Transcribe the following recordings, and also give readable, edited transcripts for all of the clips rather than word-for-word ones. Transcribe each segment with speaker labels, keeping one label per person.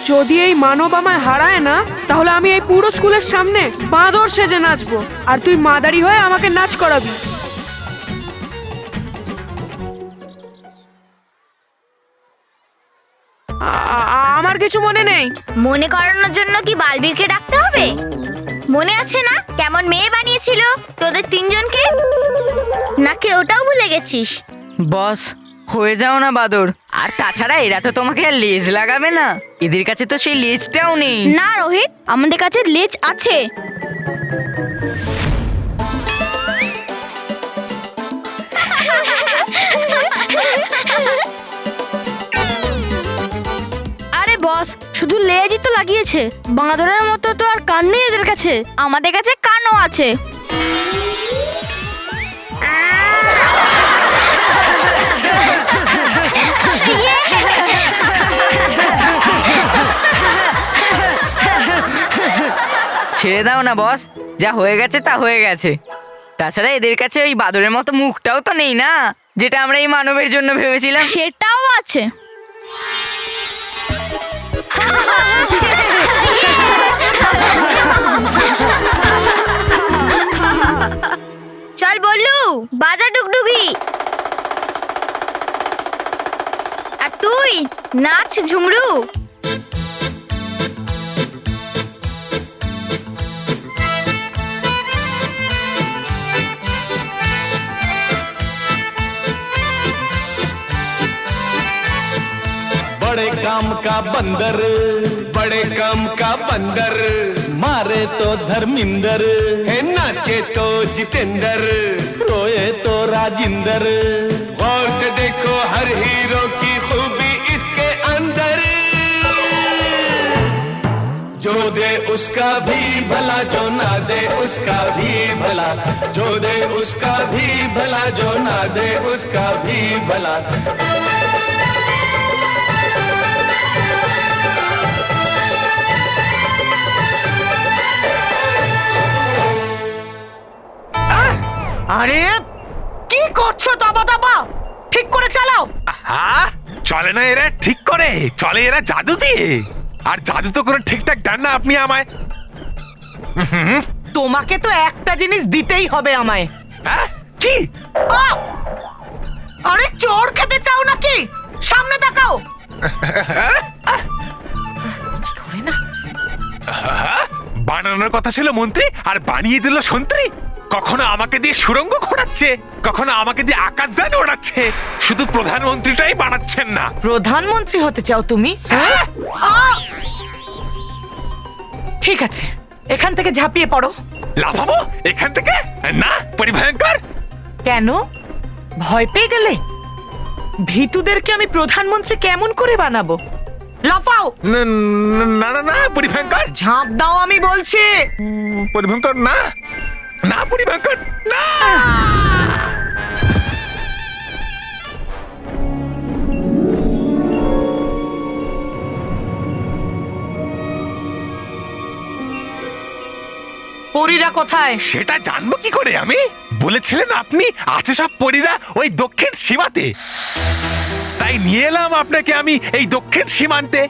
Speaker 1: যদি এই মানব আমায় হারায় না, তাহলে আমি এই পুরো স্কুলের সামনে বাঁদর সেজে নাচবো, আর তুই মাদারি হয়ে আমাকে নাচ করাবি। আমার কিছু মনে নেই।
Speaker 2: মনে করানোর জন্য কি বালবীরকে ডাকতে হবে? মনে আছে না কেমন মেয়ে বানিয়েছিল তোদের তিনজনকে? নাকি ওটাও ভুলে গেছিস?
Speaker 3: বস, হয়ে যাও না বাদর। আর তাছাড়া এরা তো তোমাকে আর লেজ লাগাবে না, এদের কাছে তো সেই লেজটাও নেই।
Speaker 2: না রোহিত, আমাদের কাছে লেজ আছে।
Speaker 4: আরে বস, শুধু লেজই তো লাগিয়েছে, বাঁদরের মতো তো আর কান নেই এদের কাছে।
Speaker 2: আমাদের কাছে কানও আছে।
Speaker 3: ছেড়ে দাও না বস, যা হয়ে গেছে তা হয়ে গেছে। তাছাড়া এদের কাছে ওই বাদরের মতো মুখটাও তো নেই না, যেটা আমরা এই মানবের জন্য ভেবেছিলাম।
Speaker 2: সেটাও আছে। চল বললু, বাজা ডুগডুগি। আর তুই নাচ ঝুমরু।
Speaker 5: बड़े काम का बंदर, बड़े काम का बंदर, मारे तो धर्मिंदर, है नाचे तो जितेंद्र, रोए तो राजिंदर। गौर से देखो हर हीरो की खूबी इसके अंदर, जो दे उसका भी भला, जो ना दे उसका भी भला, जो दे उसका भी भला, जो ना दे उसका भी भला।
Speaker 6: আরে কি করছো? দাবা দাবা ঠিক করে চালাও।
Speaker 7: হ্যাঁ, চলে না এরা ঠিক করে, চলে এরা জাদু দিয়ে। আর জাদু তো কোনো ঠিকঠাক দেন না আপনি আমায়।
Speaker 6: তোমাকে তো একটা জিনিস দিতেই হবে আমায়।
Speaker 7: হ্যাঁ, কি?
Speaker 6: আরে চোর খেতে চাও নাকি? সামনে তাকাও।
Speaker 7: বানানোর কথা ছিল মন্ত্রী, আর বানিয়ে দিল সন্ত্রী। কখনো আমাকে দিয়ে সুড়ঙ্গ খোঁড়াচ্ছে, কখনো আমাকে দিয়ে আকাশযান ওড়াচ্ছে। শুধু প্রধানমন্ত্রীটাই বানাচ্ছেন না।
Speaker 6: প্রধানমন্ত্রী হতে চাও তুমি?
Speaker 7: হ্যাঁ?
Speaker 6: ঠিক আছে, এখান থেকে ঝাঁপিয়ে পড়ো।
Speaker 7: লাফাবো এখান থেকে? না, পরিভয়ঙ্কর।
Speaker 6: কেন ভয় পেয়ে গেলে? ভীতুদেরকে আমি প্রধানমন্ত্রী কেমন করে বানাবো? লাফাও।
Speaker 7: না না না না, পরিভয়ঙ্কর।
Speaker 6: ঝাঁপ দাও আমি বলছি।
Speaker 7: পরিভয়ঙ্কর না, না পরিভয়ঙ্কর না।
Speaker 6: পরীরা কোথায়?
Speaker 7: সেটা জানবো কি করে আমি? বলেছিলেন আপনি আছে সব পরীরা ওই দক্ষিণ সীমাতে, তাই নিয়ে এলাম আপনাকে আমি এই দক্ষিণ সীমান্তে।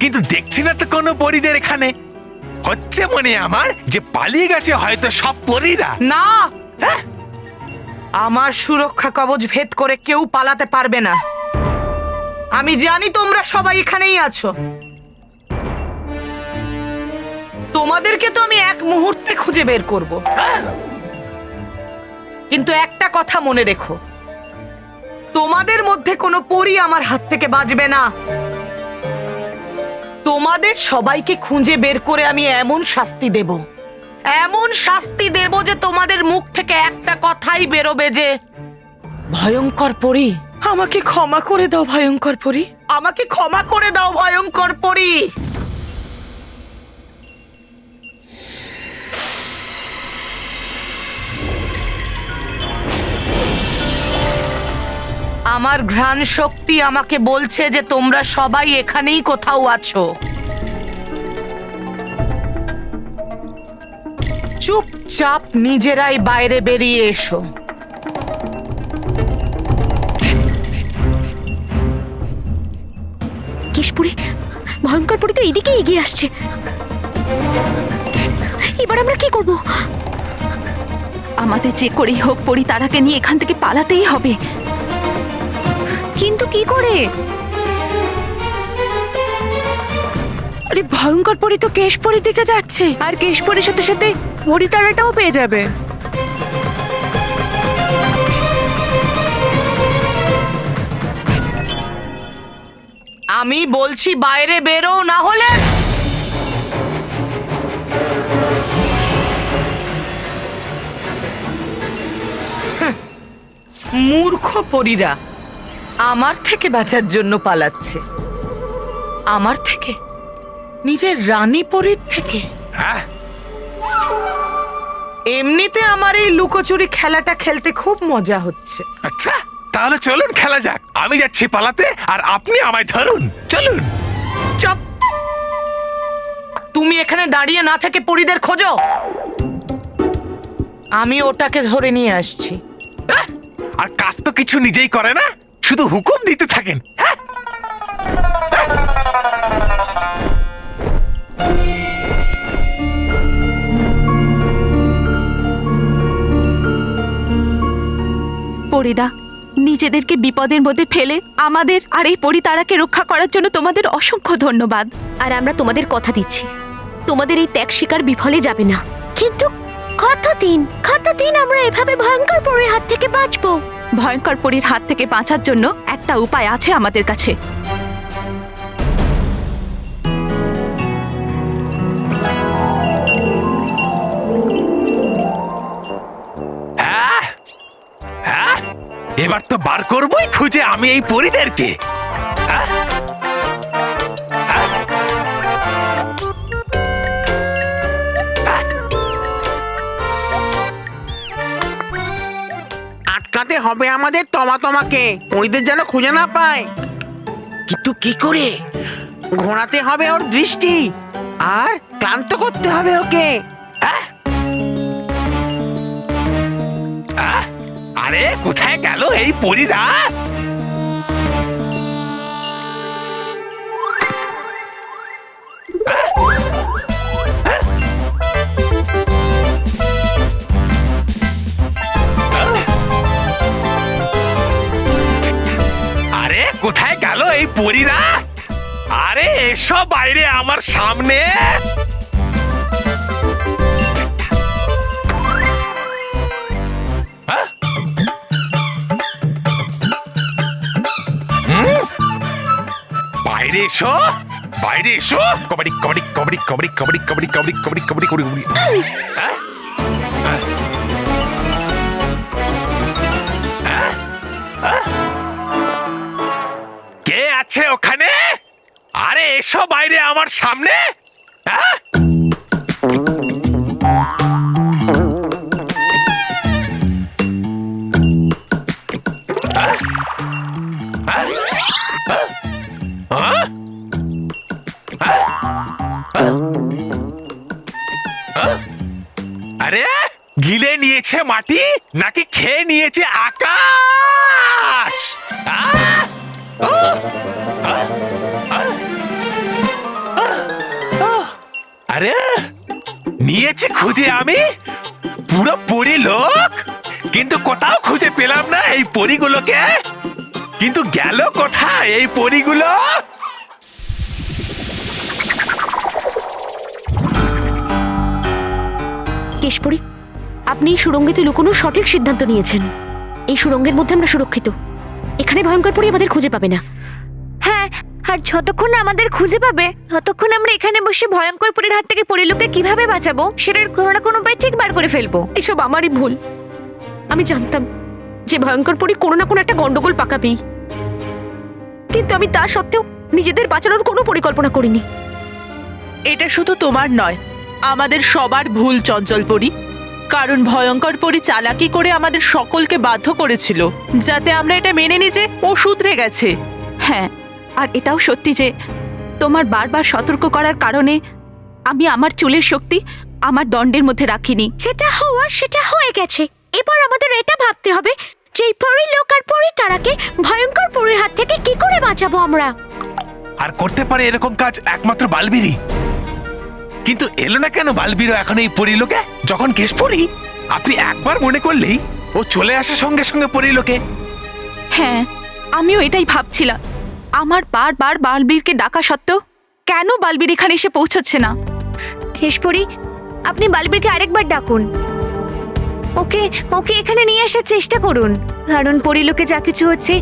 Speaker 7: কিন্তু দেখছি না তো কোনো পরীদের এখানে। হচ্ছে মনে আমার যে পালিয়ে গেছে হয়তো সব পরীরা।
Speaker 6: না,
Speaker 7: হ্যাঁ?
Speaker 6: আমার সুরক্ষা কবচ ভেদ করে কেউ পালাতে পারবে না। আমি জানি তোমরা সবাই এখানেই আছো। তোমাদেরকে তো আমি এক মুহূর্তে খুঁজে বের করব। কিন্তু একটা কথা মনে রেখো, তোমাদের মধ্যে কোনো পরী আমার হাত থেকে বাঁচবে না। তোমাদের সবাইকে খুঁজে বের করে আমি এমন শাস্তি দেব, এমন শাস্তি দেব যে তোমাদের মুখ থেকে একটা কথাই বেরোবে যে ভয়ঙ্কর পরী, আমাকে ক্ষমা করে দাও ভয়ঙ্কর পরী, আমাকে ক্ষমা করে দাও ভয়ঙ্কর পরী। আমার ঘ্রাণ শক্তি আমাকে বলছে যে তোমরা সবাই এখানেই কোথাও আছো। চুপচাপ নিজেরাই বাইরে বেরিয়ে এসো।
Speaker 2: কেশপুরি
Speaker 4: ভয়ঙ্কর পরি তো এদিকে এগিয়ে আসছে। এবার আমরা কি করব?
Speaker 8: আমাদের যে করেই হোক পরি তারাকে নিয়ে এখান থেকে পালাতেই হবে।
Speaker 4: কিন্তু কি করে?
Speaker 1: আরে ভয়ঙ্কর পরি তো কেশপরির দিকে যাচ্ছে, আর কেশপরির সাথে সাথে পরিতারাটাও পেয়ে যাবে।
Speaker 6: আমি বলছি বাইরে বেরো, না হলে মূর্খ পরীরা আমার থেকে বাঁচার জন্য পালাচ্ছে। আমার থেকে? নিজের রানী পরীর থেকে?
Speaker 7: হ্যাঁ,
Speaker 6: এমনিতে আমার এই লুকোচুরি খেলাটা খেলতে খুব মজা হচ্ছে।
Speaker 7: আচ্ছা তাহলে চলুন খেলা যাক। আমি যাচ্ছি পালাতে আর আপনি আমায় ধরুন, চলুন।
Speaker 6: চপ! তুমি এখানে দাঁড়িয়ে না থেকে পরীদের খোঁজো, আমি ওটাকে ধরে নিয়ে আসছি।
Speaker 7: আহ! আর কাজ তো কিছু নিজেই করে না, শুধু হুকুম দিতে থাকেন। হ্যাঁ?
Speaker 8: পরিরা, নিজেদেরকে বিপদের মধ্যে ফেলে আমাদের আর এই পরি তারাকে রক্ষা করার জন্য তোমাদের অসংখ্য ধন্যবাদ।
Speaker 4: আর আমরা তোমাদের কথা দিচ্ছি, তোমাদের এই ত্যাগ শিকার বিফলে যাবে না। কিন্তু কতদিন আমরা এভাবে ভয়ঙ্কর পরীর হাত থেকে বাঁচবো?
Speaker 8: ভয়ঙ্কর পরির হাত থেকে বাঁচার জন্য একটা উপায় আছে আমাদের কাছে।
Speaker 7: হ্যাঁ? হ্যাঁ? এবার তো বার করবোই খুঁজে আমি এই পরীদেরকে। হ্যাঁ? হ্যাঁ?
Speaker 9: আটকাতে হবে আমাদের তোমাকে, পরীদের যেন খুঁজে না পায়। কিন্তু কি করে? ঘোরাতে হবে ওর দৃষ্টি আর ক্লান্ত করতে হবে ওকে।
Speaker 7: হ্যাঁ? আহ! আরে কোথায় গেল এই পরীরা? আরে কোথায় গেল এই পরীরা? আরে এসব বাইরে আমার সামনে। বাইরে এসো, বাইরে এসো। কবাডি কবাডি কবাডি কবাডি কবাডি কবাডি কবাডি কবাডি কবাডি কবাডি কবাডি। হ্যাঁ? হ্যাঁ? হ্যাঁ? হ্যাঁ? কে আছে ওখানে? আরে এসো বাইরে আমার সামনে। হ্যাঁ? আরে গিলে নিয়েছে মাটি নাকি খেয়ে নিয়েছে আকাশ? আরে নিয়েছে খুঁজে আমি পুরো পরি লোক, কিন্তু কোথাও খুঁজে পেলাম না এই পরিগুলোকে। কিন্তু গেল কোথায় এই পরিগুলো?
Speaker 4: কেশপরি, আপনি এই সুড়ঙ্গেতে লুকোনোর সঠিক সিদ্ধান্ত নিয়েছেন। এই সুড়ঙ্গের মধ্যে আমরা সুরক্ষিত, এখানে ভয়ঙ্কর পরি আমাদের খুঁজে পাবে না।
Speaker 2: হ্যাঁ, আর যতক্ষণ না আমাদের খুঁজে পাবে ততক্ষণ আমরা এখানে বসে ভয়ঙ্কর পরীর হাত থেকে পরিলোককে কিভাবে বাঁচাবো সেটার কোনো না কোনো উপায় ঠিক বার করে ফেলবো।
Speaker 4: এসব আমারই ভুল। আমি জানতাম যে ভয়ঙ্কর পরি কোনো না কোনো একটা গন্ডগোল পাকাবেই, কিন্তু আমি তা সত্ত্বেও নিজেদের বাঁচানোর কোনো পরিকল্পনা করিনি।
Speaker 10: এটা শুধু তোমার নয়, আমাদের সবার ভুল চঞ্চল পরি। কারণ ভয়ঙ্কর পরি চালাকি করে আমাদের সকলকে বাধ্য করেছিল যাতে আমরা এটা মেনে নিই যে ও শুধরে গেছে।
Speaker 8: হ্যাঁ, আর এটাও সত্যি যে তোমার বারবার সতর্ক করার কারণে আমি আমার চুলের শক্তি আমার দণ্ডের মধ্যে রাখিনি।
Speaker 4: যেটা হওয়ার সেটা হয়ে গেছে। এবার আমাদের এটা ভাবতে হবে যে এই পরিলোক আর পরিতারাকে ভয়ঙ্কর পরির হাত থেকে কি করে বাঁচাবো আমরা।
Speaker 7: আর করতে পারে এরকম কাজ একমাত্র বালবীরই। কিন্তু এলো না কেন বালবীরও এখন এই পরিলোকে? যখন কেশপুরী আপনি একবার মনে করলেই ও চলে আসে সঙ্গে সঙ্গে পরিলোকে।
Speaker 8: হ্যাঁ, আমিও এটাই ভাবছিলাম। আমার বারবার বালবীরকে ডাকা সত্ত্বেও কেন বালবীর এখানে এসে পৌঁছচ্ছে না?
Speaker 2: কেশপুরী, আপনি বালবীরকে আরেকবার ডাকুন। ওকে ওকে এখানে নিয়ে আসার চেষ্টা করুন, কারণ পরিলোকে যা কিছু হচ্ছে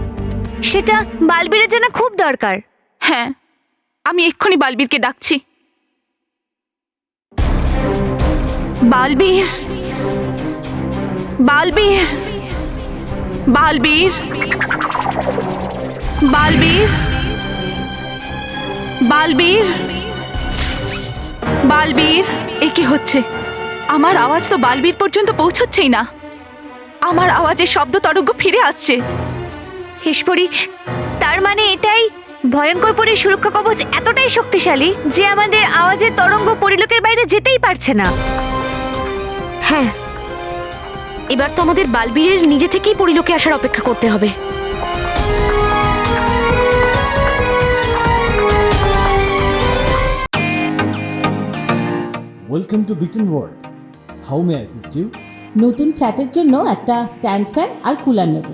Speaker 2: সেটা বালবীরের জানা খুব দরকার।
Speaker 8: হ্যাঁ, আমি এক্ষুনি বালবীরকে ডাকছি। বালবীর, বালবীর, বালবীর, বালবীর, বালবীর, বালবীর। এ কি হচ্ছে? আমার আওয়াজ তো বালবীর পর্যন্ত পৌঁছচ্ছেই না। আমার আওয়াজের শব্দ তরঙ্গ ফিরে আসছে।
Speaker 2: কেশপুরী, তার মানে এটাই ভয়ঙ্কর পরীর সুরক্ষা কবচ এতটাই শক্তিশালী যে আমাদের আওয়াজের তরঙ্গ পরিলোকের বাইরে যেতেই পারছে না। হ্যাঁ, এবার তো আমাদের বালবীরের নিজে থেকেই পরিলোকে আসার অপেক্ষা করতে হবে।
Speaker 11: Welcome to Bitten world. How may assist you?
Speaker 12: নতুন ফ্ল্যাটের জন্য একটা স্ট্যান্ড ফ্যান আর কুলার নেব।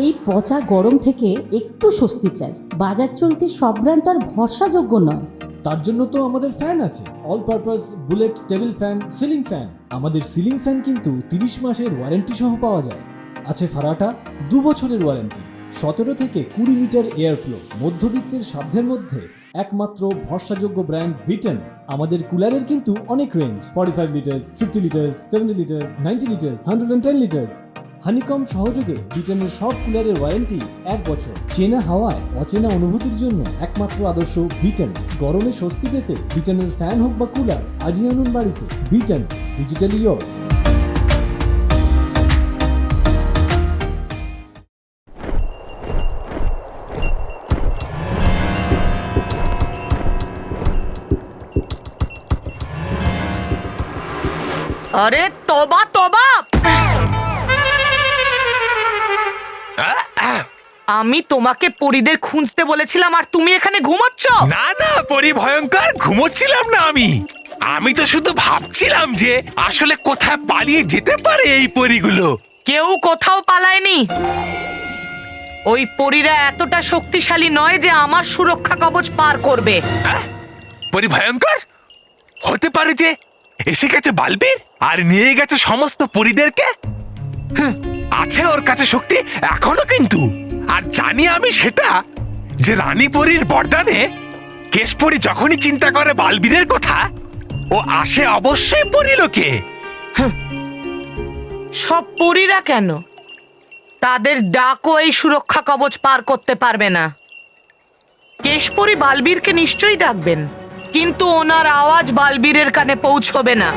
Speaker 12: এই পচা গরম থেকে একটু স্বস্তি চাই। বাজার চলতে সব ব্র্যান্ড আর ভরসাযোগ্য নয়।
Speaker 11: তার জন্য তো আমাদের ফ্যান আছে, all purpose bullet table fan, ceiling fan. আমাদের সিলিং ফ্যান কিন্তু 30 মাসের ওয়ারেন্টি সহ পাওয়া যায়। আছে ফারাটা 2 বছরের ওয়ারেন্টি, 17 থেকে 20 মিটার এয়ার ফ্লো, মধ্যবিত্তের সাধ্যের মধ্যে একমাত্র ভরসাযোগ্য ব্র্যান্ড বিটেন। আমাদের কুলারের কিন্তু অনেক range, 45 litres, 50 litres, 70 litres, 90 litres, 110 litres. Honeycomb সহযোগে বিটেনের সব কুলারের ওয়ারেন্টি 1 বছর। চেনা হাওয়ায় অচেনা অনুভূতির জন্য একমাত্র আদর্শ বিটেন। গরমে স্বস্তি পেতে বিটেনের ফ্যান হোক বা কুলার আজই আনুন বাড়িতে। Beaten, digitally yours.
Speaker 6: আরে তোবা তোবা! আমি তোমাকে পরীদের খুঁজতে বলেছিলাম আর তুমি এখানে ঘুমাচ্ছ?
Speaker 7: না না পরি ভয়ঙ্কর, ঘুমোচ্ছিলাম না আমি। আমি তো শুধু ভাবছিলাম যে আসলে কোথায় পালিয়ে যেতে পারে এই পরীগুলো।
Speaker 6: কেউ কোথাও পালায়নি। ওই পরীরা এতটা শক্তিশালী নয় যে আমার সুরক্ষা কবচ পার করবে।
Speaker 7: পরি ভয়ঙ্কর, হতে পারে যে এসে গেছে বালবীর আর নিয়ে গেছে সমস্ত পরীদেরকে। আছে ওর কাছে শক্তি এখনো কিন্তু। আর জানি আমি সেটা যে রানী পরীর বরদানে কেশপরী যখনই চিন্তা করে বালবীরের কথা, ও আসে অবশ্যই পরিলোকে।
Speaker 6: সব পরীরা কেন? তাদের ডাকও এই সুরক্ষা কবচ পার করতে পারবে না। কেশপরী বালবীরকে নিশ্চয়ই ডাকবেন, কিন্তু ওনার আওয়াজ বালবীরের কানে পৌঁছবে না।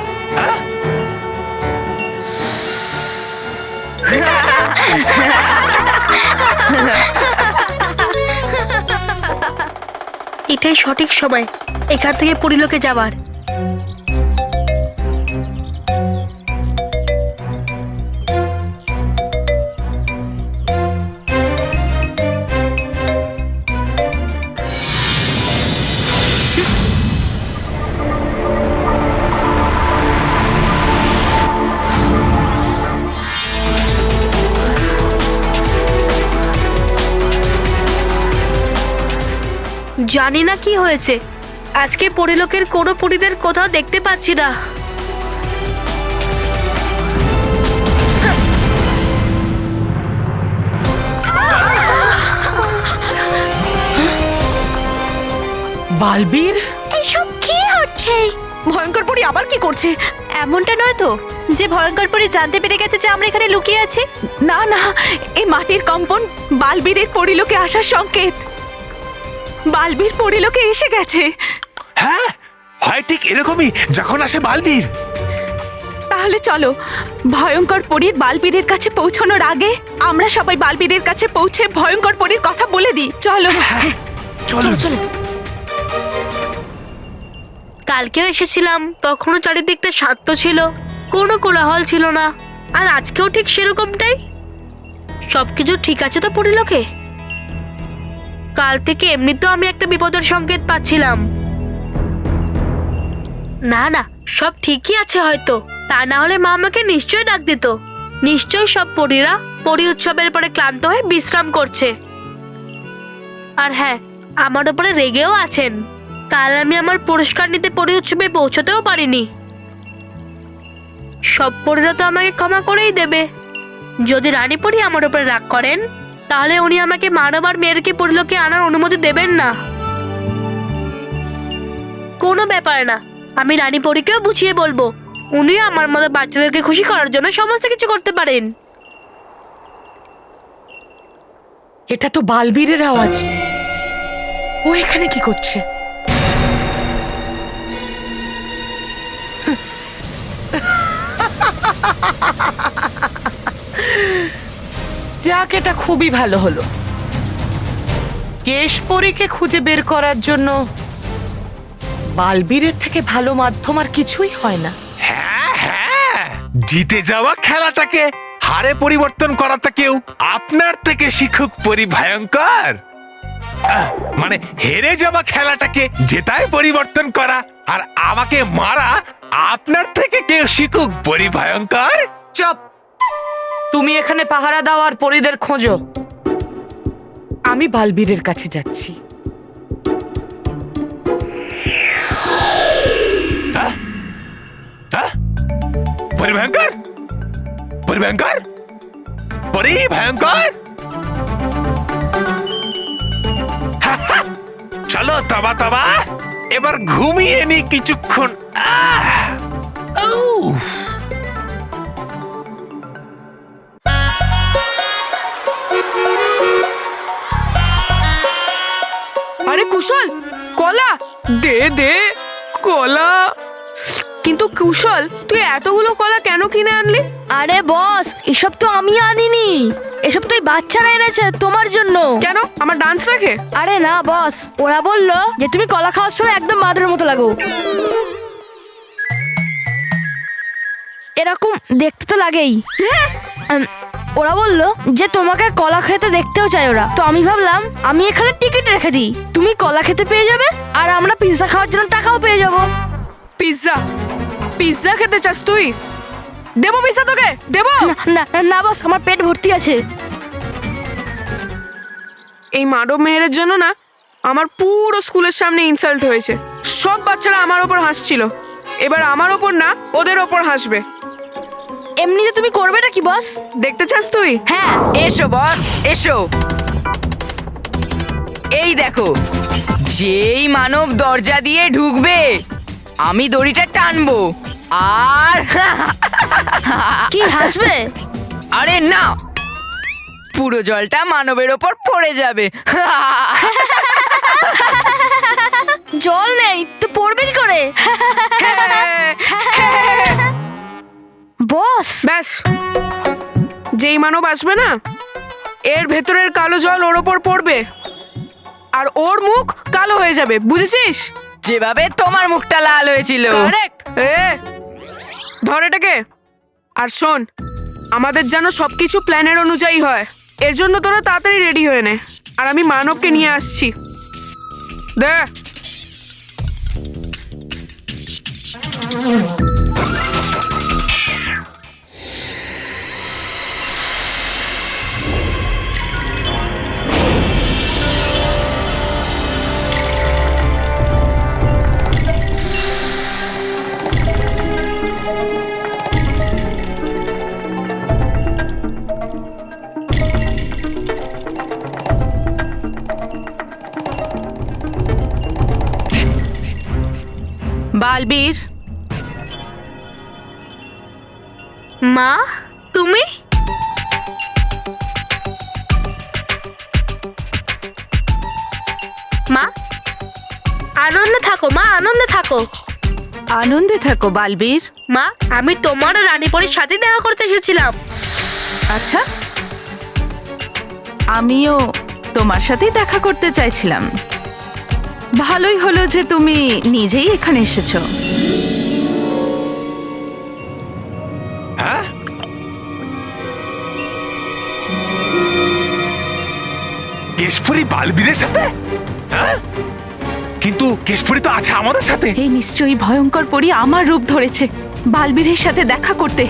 Speaker 2: এটাই সঠিক সময় এখান থেকে পরিলোকে যাবার। জানি না কি হয়েছে, আজকে পরিলোকের কোনো পরীদের কোথাও দেখতে পাচ্ছি না।
Speaker 6: বালবীর,
Speaker 2: এসব কি হচ্ছে?
Speaker 4: ভয়ঙ্কর পরী আবার কি করছে?
Speaker 2: এমনটা নয় তো যে ভয়ঙ্কর পরী জানতে পেরে গেছে যে আমরা এখানে লুকিয়ে আছি?
Speaker 8: না না, এই মাটির কম্পন বালবীরের পরিলোকে আসার সংকেত। বালবীর পরিলোকে এসে গেছে।
Speaker 7: হ্যাঁ, হয় ঠিক এরকমই যখন আসে বালবীর।
Speaker 8: তাহলে চলো, ভয়ঙ্কর পরীর বালবীরের কাছে পৌঁছানোর আগে আমরা সবাই বালবীরের কাছে পৌঁছে ভয়ঙ্কর পরীর কথা বলে দিই। চলো।
Speaker 7: চলো চলো।
Speaker 2: কালকেও এসেছিলাম, তখনও চারিদিকটা শান্ত ছিল, কোনো কোলাহল ছিল না। আর আজকেও ঠিক সেরকমটাই। সবকিছু ঠিক আছে তো পরিলোকে? কাল থেকে এমনিতেও আমি একটা বিপদের সংকেত পাচ্ছিলাম। না না, সব ঠিকই আছে হয়তো, তা না হলে মা আমাকে নিশ্চয়ই ডাক দিত। নিশ্চয়ই সব পরীরা পরী উৎসবের পরে ক্লান্ত হয়ে বিশ্রাম করছে। আর হ্যাঁ, আমার উপরে রেগেও আছেন। কাল আমি আমার পুরস্কার নিতে পরী উৎসবে পৌঁছতেও পারিনি। সব পরীরা তো আমাকে ক্ষমা করেই দেবে। যদি রানী পরী আমার উপরে রাগ করেন, তাহলে উনি আমাকে মানব আর মেয়েরকে পরিলোকে আনার অনুমতি দেবেন না। কোনো ব্যাপার না, আমি রানী পরীকেও বুঝিয়ে বলবো। উনিও আমার মতো বাচ্চাদেরকে খুশি করার জন্য সমস্ত কিছু করতে পারেন।
Speaker 6: এটা তো বালবীরের আওয়াজ। ও এখানে কি করছে? যাক, এটা খুবই ভালো হলো। কেশপরীকে খুঁজে বের করার জন্য বালবীরের থেকে ভালো মাধ্যম আর কিছুই হয় না।
Speaker 7: হ্যাঁ হ্যাঁ, জিতে যাওয়া খেলাটাকে হারে পরিবর্তন করাটা কেউ আপনার থেকে শিখুক পরি ভয়ঙ্কর। মানে হেরে যাওয়া খেলাটাকে জেতায় পরিবর্তন করা, আর আমাকে মারা আপনার থেকে কেউ শিখুক পরি ভয়ঙ্কর।
Speaker 6: চুপ! তুমি এখানে পাহারা দাও আর পরীদের খোঁজো। আমি বালবীরের কাছে যাচ্ছি।
Speaker 7: পরি ভয়ঙ্কর, পরি ভয়ঙ্কর, পরি ভয়ঙ্কর। চলো তবা তবা, এবার ঘুমিয়ে নি কিছুক্ষণ।
Speaker 1: আরে কুশল, কলা দে দে, কলা। কিন্তু কুশল, তুই এতগুলো কলা কেন কিনে আনলি?
Speaker 2: আরে বস, এসব তো আমি আনিনি, এসব তো এই বাচ্চারা এনেছে তোমার জন্য।
Speaker 1: কেন, আমার ডান্স রাখে?
Speaker 2: আরে না বস, ওরা বললো যে তুমি কলা খাওয়ার সময় একদম মাদুরের মতো লাগো। এরকম দেখতে তো লাগেই। ওরা বললো যে তোমাকে কলা খেতে দেখতেও চাই ওরা। তো আমি ভাবলাম আমি এখানে টিকিট রেখে দিই, তুমি কলা খেতে পেয়ে যাবে আর আমরা পিৎজা খাওয়ার জন্য টাকাও পেয়ে যাবো।
Speaker 1: পিৎজা? পিৎজা খেতে চাস তুই? দেবো পিৎজা তোকে, দেবো।
Speaker 2: না না বস, আমার পেট ভর্তি আছে।
Speaker 1: এই মানব মেহেরের জন্য না আমার পুরো স্কুলের সামনে ইনসাল্ট হয়েছে। সব বাচ্চারা আমার ওপর হাসছিল, এবার আমার ওপর না ওদের ওপর হাসবে।
Speaker 2: এমনিতে তুমি করবে না কি বস?
Speaker 1: দেখতে চাস তুই?
Speaker 2: হ্যাঁ।
Speaker 3: এসো বস, এসো। এই দেখো, যেই মানব দরজা দিয়ে ঢুকবে আমি দড়িটা টানবো আর
Speaker 2: কি হাসবে?
Speaker 3: আরে না, পুরো জলটা মানবের ওপর পড়ে যাবে।
Speaker 2: জল নেই তো পড়বে কি করে? বস
Speaker 1: ব্যাস, যেই মানব আসবে না এর ভেতরের কালো জল ওর ওপর পড়বে আর ওর মুখ কালো হয়ে যাবে, বুঝেছিস?
Speaker 3: যেভাবে তোমার মুখটা লাল হয়েছিল।
Speaker 1: কারেক্ট। ধর এটাকে। আর শোন, আমাদের যেন সবকিছু প্ল্যানের অনুযায়ী হয়, এর জন্য তোরা তাড়াতাড়ি রেডি হয়ে নে। আর আমি মানবকে নিয়ে আসছি। দে।
Speaker 10: বালবীর,
Speaker 2: মা তুমি? মা আনন্দে থাকো, মা আনন্দে থাকো।
Speaker 8: আনন্দে থাকো বালবীর।
Speaker 2: মা, আমি তোমার আর রানীপরীর সাথে দেখা করতে এসেছিলাম।
Speaker 8: আচ্ছা, আমিও তোমার সাথেই দেখা করতে চাইছিলাম। ভালোই হলো যে তুমি নিজেই এখানে এসেছো।
Speaker 7: হ্যাঁ, কেশপুরি বালবীরের সাথে? হ্যাঁ, কিন্তু কেশপুরি তো আছে আমাদের সাথে।
Speaker 8: এই নিশ্চয়ই ভয়ঙ্কর পরী আমার রূপ ধরেছে বালবীরের সাথে দেখা করতে।